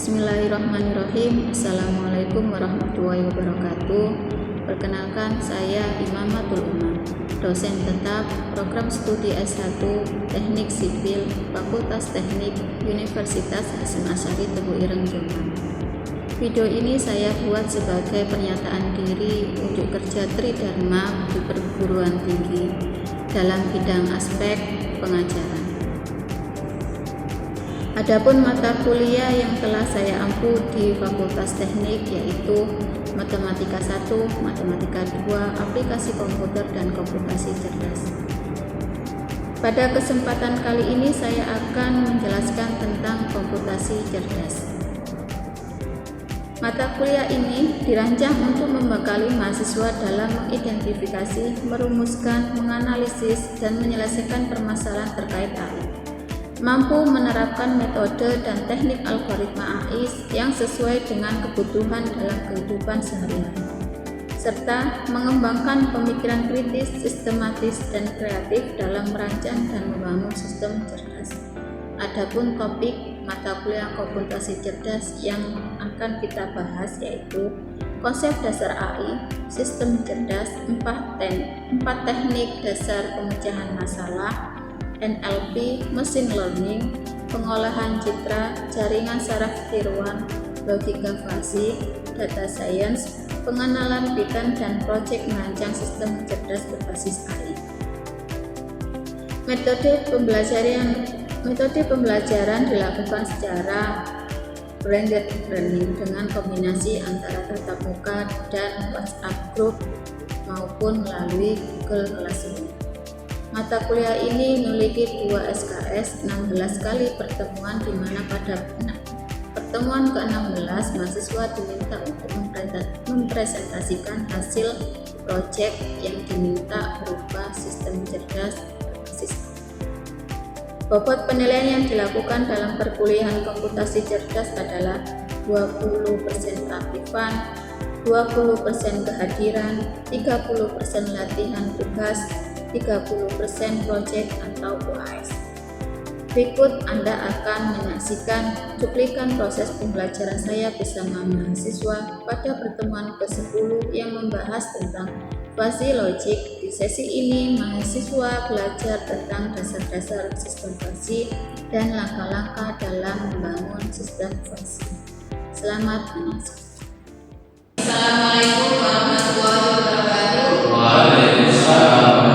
Bismillahirrahmanirrahim. Assalamualaikum warahmatullahi wabarakatuh. Perkenalkan, saya Imamatul Umam, dosen tetap program studi S1 Teknik Sipil Fakultas Teknik Universitas Hasyim Asyari Tebu Ireng, Jombang. Video ini saya buat sebagai pernyataan diri untuk kerja Tridharma di perguruan tinggi dalam bidang aspek pengajaran. Adapun mata kuliah yang telah saya ampu di Fakultas Teknik yaitu Matematika 1, Matematika 2, Aplikasi Komputer dan Komputasi Cerdas. Pada kesempatan kali ini saya akan menjelaskan tentang komputasi cerdas. Mata kuliah ini dirancang untuk membekali mahasiswa dalam mengidentifikasi, merumuskan, menganalisis, dan menyelesaikan permasalahan terkait AI. Mampu menerapkan metode dan teknik algoritma AI yang sesuai dengan kebutuhan dalam kehidupan sehari-hari, serta mengembangkan pemikiran kritis, sistematis, dan kreatif dalam merancang dan membangun sistem cerdas. Adapun topik mata kuliah komputasi cerdas yang akan kita bahas yaitu konsep dasar AI, sistem cerdas, 4 teknik dasar pemecahan masalah, NLP, machine learning, pengolahan citra, jaringan saraf tiruan, logika fasih, data science, pengenalan Python, dan proyek merancang sistem cerdas berbasis AI. Metode pembelajaran dilakukan secara blended learning dengan kombinasi antara tatap muka dan WhatsApp group maupun melalui Google Classroom. Mata kuliah ini memiliki 2 SKS 16 kali pertemuan, di mana pada pertemuan ke-16 mahasiswa diminta untuk mempresentasikan hasil proyek yang diminta berupa sistem cerdas berbasis. Bobot penilaian yang dilakukan dalam perkuliahan komputasi cerdas adalah 20% keaktifan, 20% kehadiran, 30% latihan tugas, 30% proyek atau UAS. Berikut Anda akan menyaksikan cuplikan proses pembelajaran saya bersama mahasiswa pada pertemuan ke-10 yang membahas tentang fuzzy logic. Di sesi ini mahasiswa belajar tentang dasar-dasar sistem fuzzy dan langkah-langkah dalam membangun sistem fuzzy. Selamat menyaksikan. Assalamualaikum warahmatullahi wabarakatuh. Waalaikumsalam.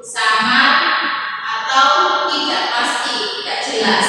Samar atau tidak pasti, tidak jelas.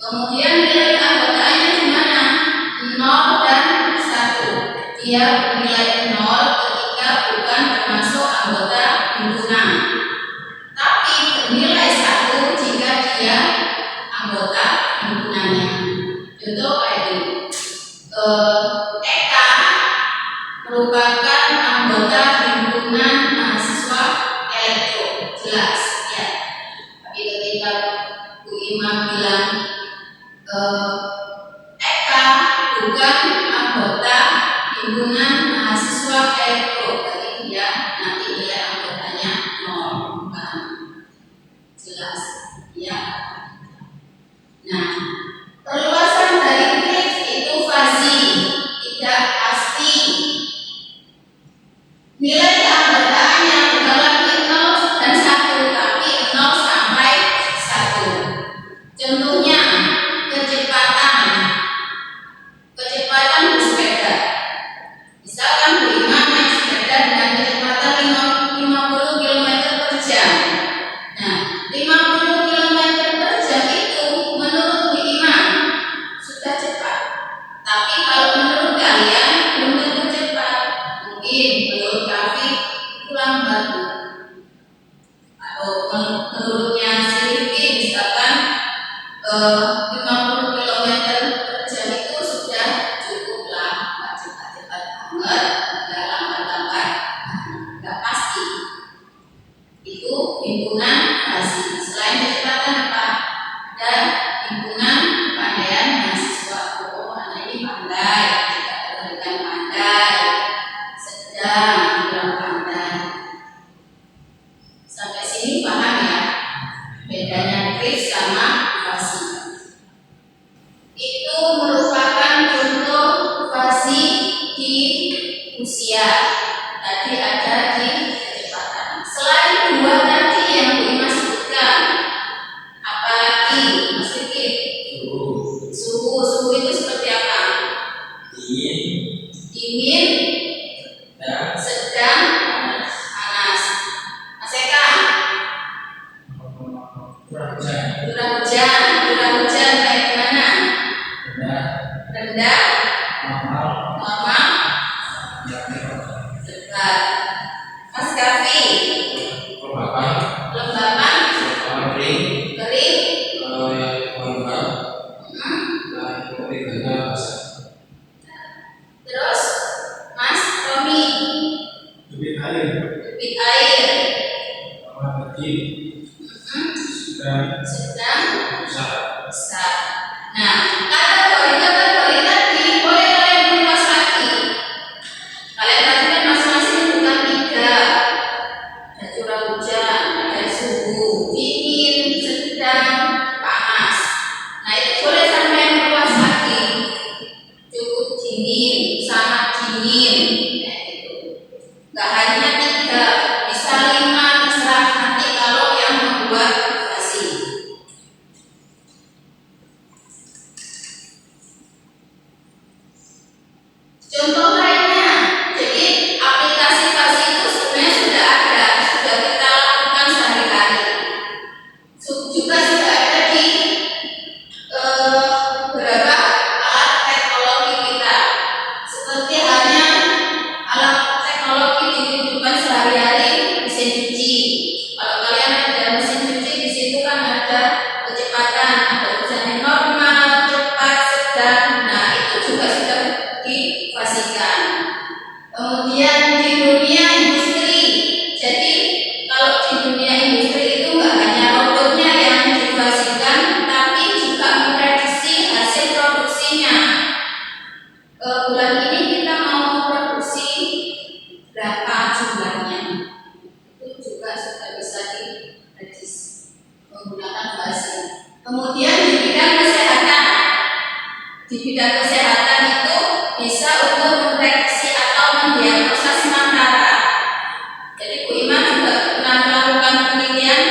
Kemudian nilai keanggotaannya di mana? 0 dan 1. Dia bernilai 0 ketika bukan termasuk anggota himpunan, tapi bernilai 1 jika dia anggota himpunannya. Contoh kayak ini. Eka merupakan anggota himpunan mahasiswa elektro, jelas ya. Tapi ketika Bu Ima bilang Eka bukan anggota himpunan mahasiswa elektro, berarti dia nanti nilai anggotanya 0, bukan, jelas ya. Nah, perluasan dari grif itu fazi, tidak pasti. Nilai keanggotaannya bukan lagi 0 dan 1, tapi 0 sampai 1. Contohnya kecepatan bersepeda. Misalkan Bu Ima naik sepeda dengan kecepatan 50 km per jam. Nah, 50 km per jam itu menurut Bu Ima sudah cepat. Tapi kalau menurut kalian belum tentu cepat. Mungkin menurut Kavi itu lambat. Atau menurutnya si Rifki misalkan 50 km per jam itu sudah cukup lah, nggak cepat-cepat banget, nggak lambat-lambat, nggak pasti. Itu himpunan fazi. Selain kecepatan apa? Ada himpunan kepandaian mahasiswa. Oh, anak ini pandai, tidak terlalu pandai, sedang, kurang pandai. Sampai sini paham ya? Bedanya grif sama fazi. Itu merupakan contoh fazi di usia. Tadi ada di kecepatan. Selain dua tadi yang Bu Ima sebutkan, apalagi Mas Rifki? Suhu itu seperti apa? Dingin, sedang, panas. Mas Eka? Curah hujan kayak gimana? Rendah, normal, cepat. Mas Kavi? Lembapan, kering, terus Mas Romi? Debit air, sedang, besar. Nah, kategori tadi boleh kalian perluas lagi. Kalian tadi kan masing-masing bukan 3. Ada curah hujan, ada suhu, dingin, sedang, panas. Nah, itu boleh sampai perluas lagi. Cukup dingin, sangat dingin, kayak gitu. Gak hanya 3, bisa 5, terserah nanti kalau yang membuat fazi. Contoh lainnya, jadi aplikasi fazi itu sebenarnya sudah ada, sudah kita lakukan sehari-hari. Juga sudah ada di beberapa alat teknologi kita, seperti halnya alat teknologi di kehidupan sehari-hari, mesin cuci. Kalau kalian ada mesin cuci, di situ kan ada kecepatan, ada ujian normal, cepat, sedang. Nah, itu juga sudah difazikan. Kemudian di dunia industri, jadi kalau di dunia industri itu nggak hanya robotnya yang difazikan, tapi juga memprediksi hasil produksinya. Bulan ini kita mau memproduksi berapa jumlahnya, itu juga sudah bisa diprediksi menggunakan fazi. Kemudian di bidang kesehatan itu bisa untuk memprediksi atau mendiagnosa sementara. Jadi Bu Ima juga pernah melakukan penelitian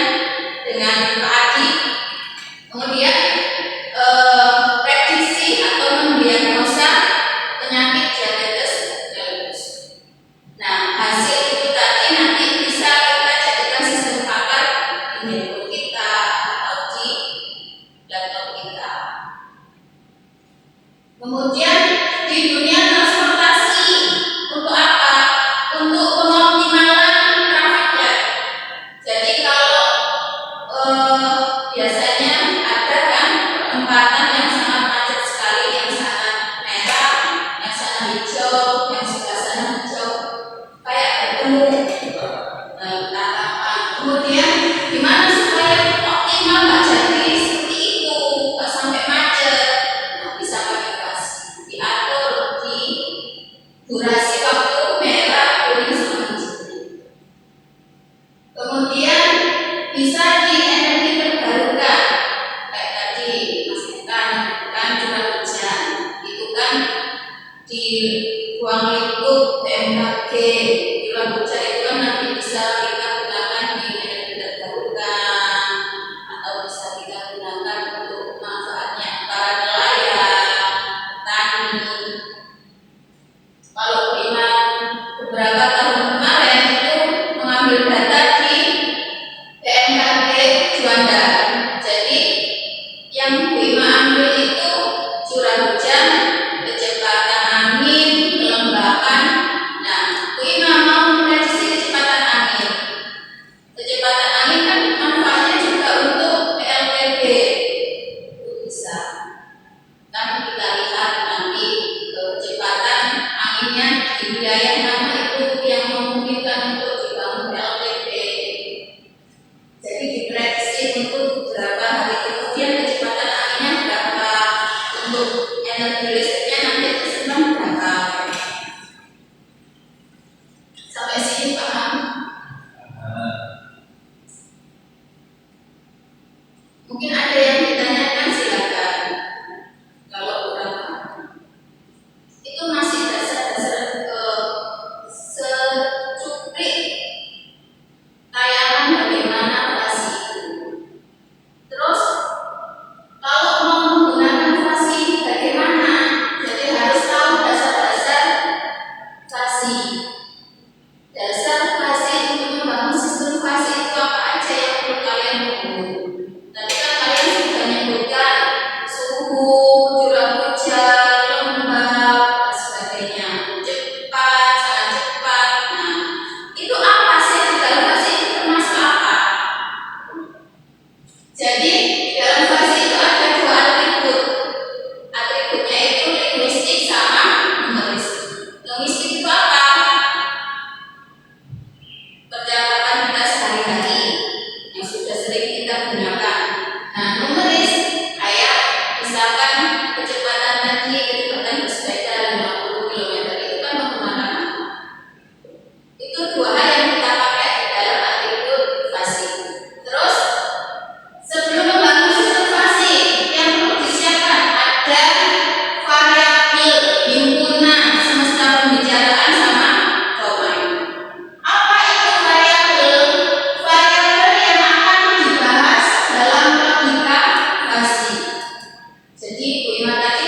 dengan Pak Adi. Kemudian prediksi atau mendiagnosa penyakit diabetes mellitus. Nah, hasil itu tadi nanti bisa kita jadikan sistem pakar di handphone kita atau di laptop kita. Kemudian di dunia transportasi, untuk apa? Untuk pengoptimalan traffic light. Jadi kalau biasanya ada kan perempatan yang sangat macet sekali, yang sana merah, yang sana hijau, yang sebelah sana hijau, kayak bertemu tatapan. Kemudian gimana supaya optimal nggak jadi seperti itu, nggak sampai macet? Nah, bisa pakai fasi, diatur di durasi waktu merah, kuning, sama hijau. Kemudian bisa di energi terbarukan, kayak tadi pastikan kan curah hujan itu kan di ruang lingkup BMKG. Curah hujan itu kan nanti bisa kita gunakan di energi terbarukan atau bisa kita gunakan untuk manfaatnya para nelayan, tani. Kalau beberapa tahun kemarin itu mengambil data di BMKG Juanda. Jadi yang Bima ambil itu curah hujan, kecepatan angin, kelembapan. Nah, Bima mau memprediksi kecepatan angin. Kecepatan angin kan manfaatnya juga untuk PLTB. Itu bisa. Kan kita lihat nanti kecepatan anginnya di wilayah mana itu yang memungkinkan untuk dibangun PLTB. Jadi diprediksi untuk beberapa hari kemudian kecepatan anginnya berapa, untuk energi listriknya nanti tersebar berapa. Sampai sini paham? Mungkin ada yang ditanyakan, silakan. Kalau kurang itu masih dasar-dasar secuplik tayangan bagaimana fasi itu. Terus kalau mau menggunakan fasi bagaimana? Jadi harus tahu dasar-dasar fasi. Dasar fasi untuk membangun sistem fasi itu apa aja yang perlu kalian tahu? Tadi kan kalian sudah menyebutkan suhu, curah hujan, lembab, dan sebagainya. Cepat, sangat cepat. Nah, itu apa sih di dalam fasi itu termasuk apa? Jadi dalam fasi itu ada dua atribut. Atributnya itu linguistik sama numeristik. Linguistik itu apa? Percakapan kita sehari-hari yang sudah sering kita gunakan. Nah, numeris kayak misalkan kecepatan tadi, kecepatan bersepeda 50 km itu kan menggunakan apa? Itu dua hal yang kita pakai di dalam atribut fasi. Terus sebelum membangun sistem fasi yang perlu disiapkan ada variabel himpunan semesta pembicaraan sama domain. Apa itu variabel? Variabel yang akan dibahas dalam logika fasi. Jadi Bu Ima tadi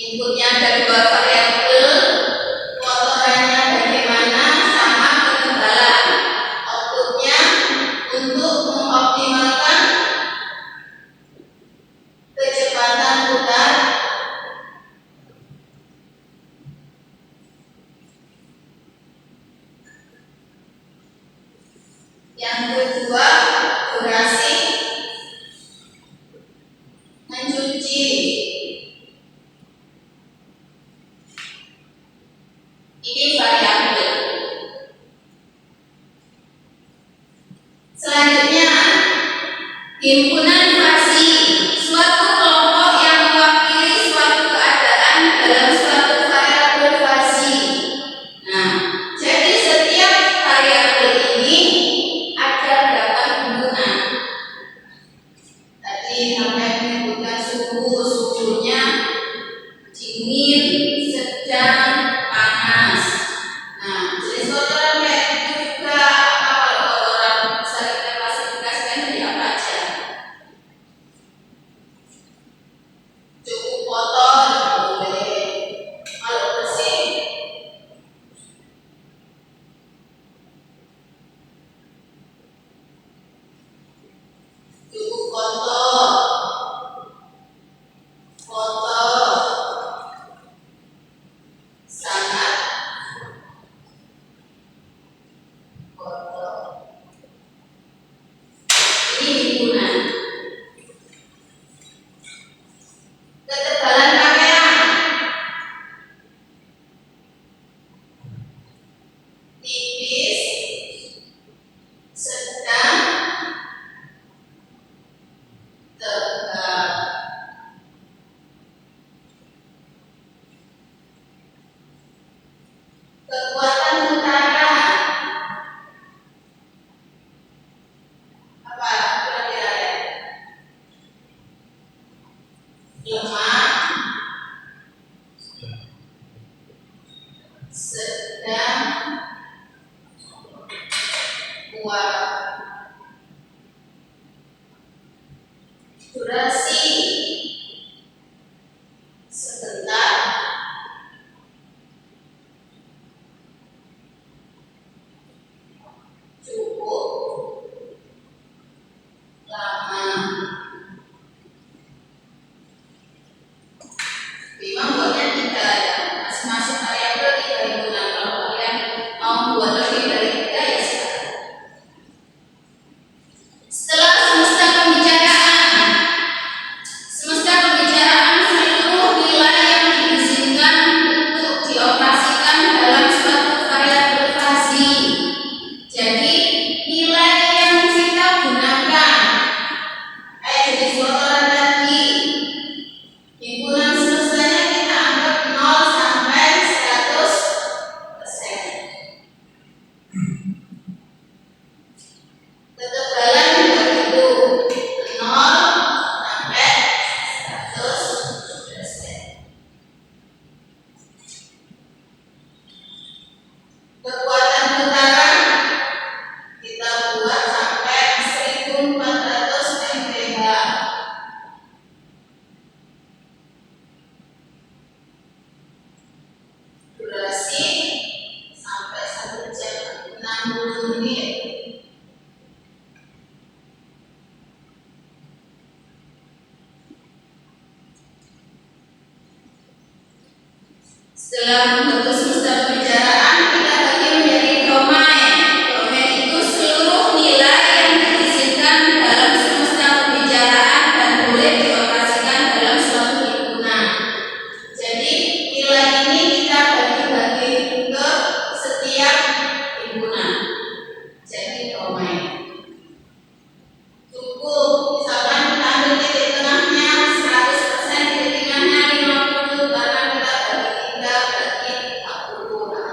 Inputnya ada dua variabel, kotorannya bagaimana sama ketebalan. Outputnya untuk mengoptimalkan kecepatan putar yang kedua durasi mencuci. Ini variabel. Selanjutnya himpunan fasi, suatu kelompok yang mewakili suatu keadaan dalam suatu variabel fasi. Nah, jadi setiap variabel ini ada berapa himpunan? Tadi sampai menyebutkan suhunya dingin, sedang, panas. Nah, jenis kotoran kayak itu juga kalau kotoran bisa kita klasifikasikan jadi apa aja? Cukup kotor boleh, kalau bersih cukup kotor, sangat kotor. Ini himpunan. Ketebalan pakaian tipis, sedang, tebal. Kekuatan utara apa kira-kira ya? Lemah, sedang, kuat. Durasi sebentar, cukup, lama. Memang buatnya tiga ya, masing-masing variabel tiga himpunan. Kalau kalian mau buat lebih dari tiga ya silakan. Setelah semesta pembicaraan seluruh nilai yang diizinkan untuk dioperasikan dalam suatu variabel fasi. Jadi nilai yang kita gunakan kayak jenis kotoran tadi, himpunan selesainya kita anggap 0 sampai 100%. Ketebalan juga gitu, 0 sampai 100%. Kekuatan putaran kita buat sampai 1400 mph. Durasi sampai 1 jam 60 menit. Setelah membentuk semesta pembicaraan, kita bagi menjadi domain. Domain itu seluruh nilai yang diizinkan dalam semesta pembicaraan dan boleh dioperasikan dalam suatu himpunan. Jadi nilai ini kita bagi-bagi ke setiap himpunan. Jadi domain. Cukup, misalkan kita ambil titik tengahnya 100%, titik tengahnya 50, karena kita bagi 3 berarti 40. Nah,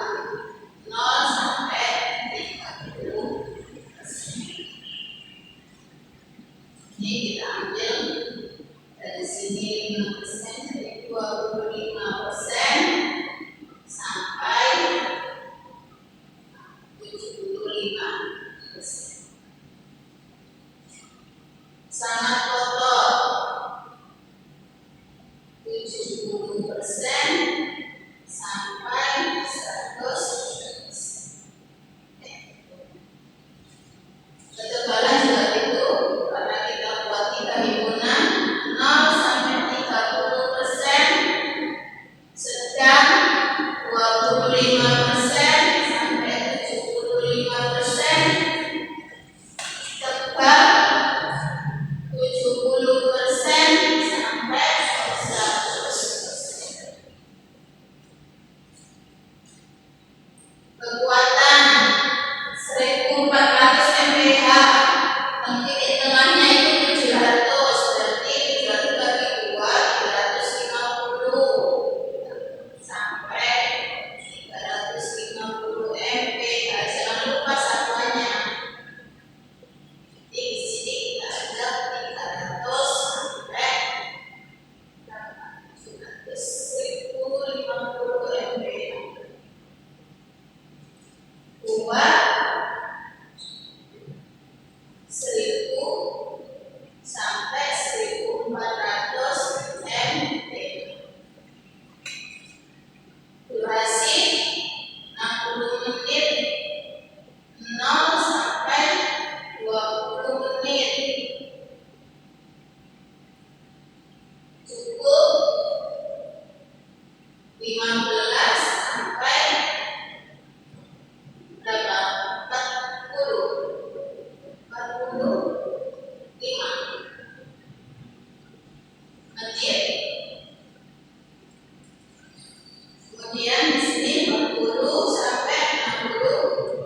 menit. Kemudian di sini 40 sampai 60.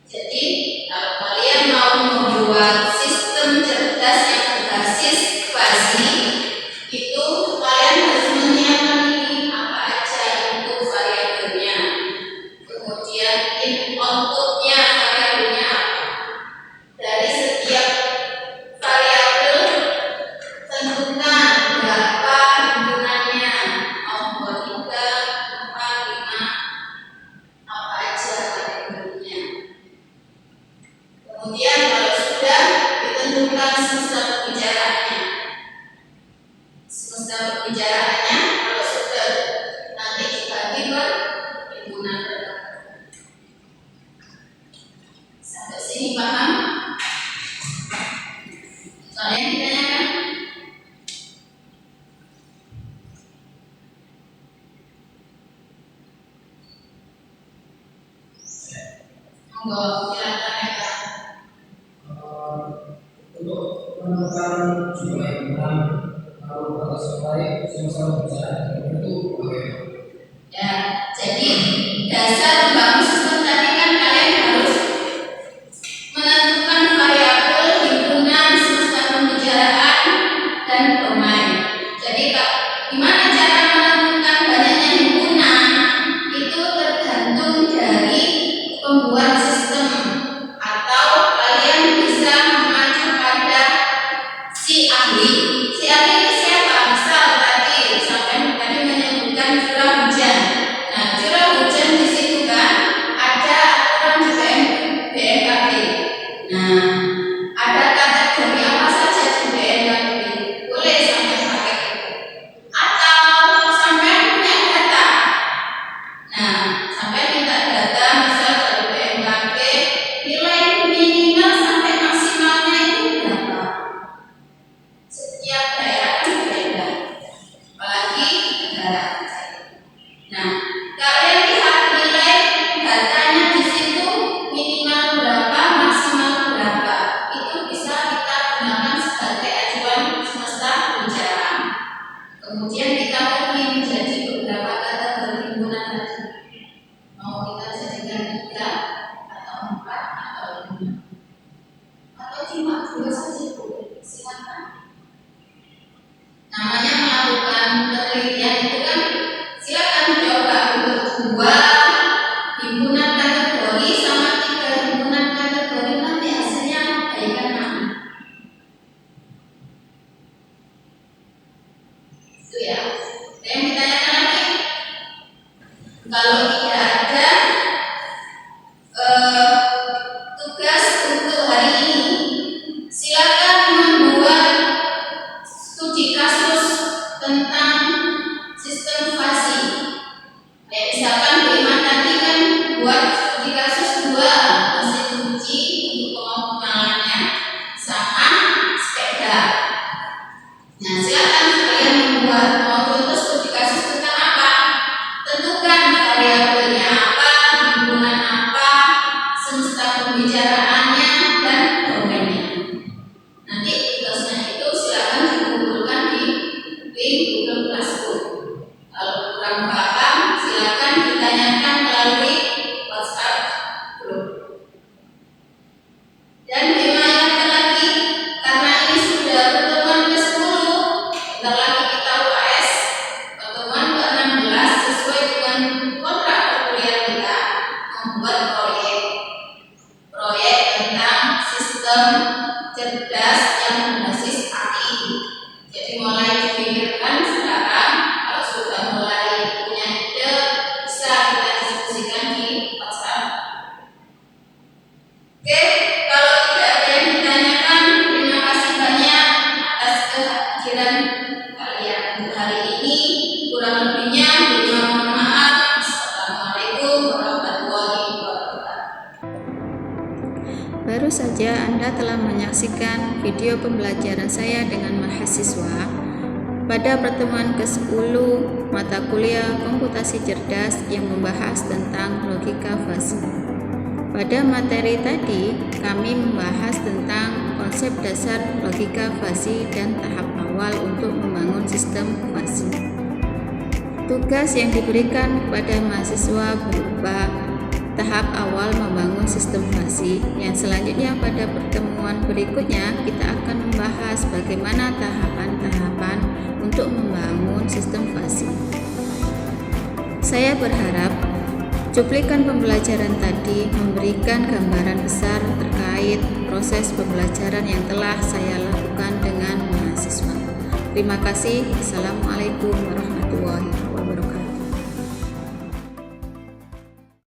Jadi kalau kalian mau membuat sistem cerdas yang berbasis fasi, itu kalian harus menyiapkan ini apa aja input variabelnya, kemudian outputnya variabelnya apa. Dari setiap variabel tentukan berapa himpunannya, mau 2, 3, 4, 5, apa aja variabelnya. Kemudian kalau sudah ditentukan semesta pembicaraannya. Semesta pembicaraannya kalau sudah nanti dibagi per himpunan berapa. Sampai sini paham? Soalnya yang ditanyakan? Monggo silakan ya. Untuk menemukan jumlah himpunan lalu batas supply semesta pembicaraannya itu bagaimana? Ya, jadi dasar membangun sistem tadi kan kalian harus menentukan variabel himpunan semesta pembicaraan dan domain. Jadi gimana cara menentukan banyaknya himpunan itu tergantung dari pembuat sistem, atau kalian bisa mengacu pada si ahli. Si ahli itu siapa? Misal tadi sampai tadi menyebutkan curah hujan. Nah, curah hujan di situ kan ada aturan di BMKG. Nah, ada kategori apa saja di BMKG? Boleh sampai pakai itu. Atau sampai punya data. Nah, sampai minta data misal dari BMKG nilai minimal sampai maksimalnya itu berapa? Setiap daerah kan berbeda, apalagi negara. Nah, kalian lihat nilai datanya di situ minimal berapa, maksimal berapa. Itu bisa kita gunakan sebagai acuan semesta pembicaraan. Kemudian kita bagi menjadi beberapa kategori himpunan tadi. Mau kita jadikan 3 atau 4 atau 5 atau cuma 2 saja boleh, silakan. Namanya melakukan penelitian itu kan silakan coba untuk 2 himpunan kategori sama 3 himpunan kategori, nanti hasilnya kebaikan mana. Itu ya. Ada yang ditanyakan lagi? Kalau tidak ada tugas untuk hari ini, silakan membuat studi kasus tentang sistem fasi. Kayak misalkan Bu Iman tadi kan buat studi kasus 2 mesin cuci untuk pengoptimalannya sama sepeda. Nah, silakan kalian membuat mau contoh studi kasus tentang apa? Tentukan variabelnya apa, himpunan apa, semesta pembicaraannya dan domainnya. Nanti tugasnya itu silakan dikumpulkan di link Google Classroom. Kalau kurang paham, silakan ditanyakan melalui WhatsApp group. Dan diingatkan lagi, karena ini sudah pertemuan ke-10, bentar lagi kita UAS, pertemuan ke-16 sesuai dengan kontrak perkuliahan kita membuat proyek tentang sistem cerdas yang berbasis AI. Jadi mulai dipikirkan sekarang, kalau sudah mulai punya ide bisa kita diskusikan di WhatsApp. Oke, kalau tidak ada yang ditanyakan, terima kasih banyak atas kehadiran kalian untuk hari ini. Kurang lebihnya, mohon maaf. Assalamualaikum warahmatullahi wabarakatuh. Baru saja Anda telah menyaksikan video pembelajaran saya dengan mahasiswa pada pertemuan ke-10 mata kuliah komputasi cerdas yang membahas tentang logika fasi. Pada materi tadi, kami membahas tentang konsep dasar logika fasi dan tahap awal untuk membangun sistem fasi. Tugas yang diberikan kepada mahasiswa berupa tahap awal membangun sistem fasi. Yang selanjutnya pada pertemuan berikutnya kita akan membahas bagaimana tahapan-tahapan untuk membangun sistem fasi. Saya berharap cuplikan pembelajaran tadi memberikan gambaran besar terkait proses pembelajaran yang telah saya lakukan dengan mahasiswa. Terima kasih. Assalamualaikum warahmatullahi wabarakatuh.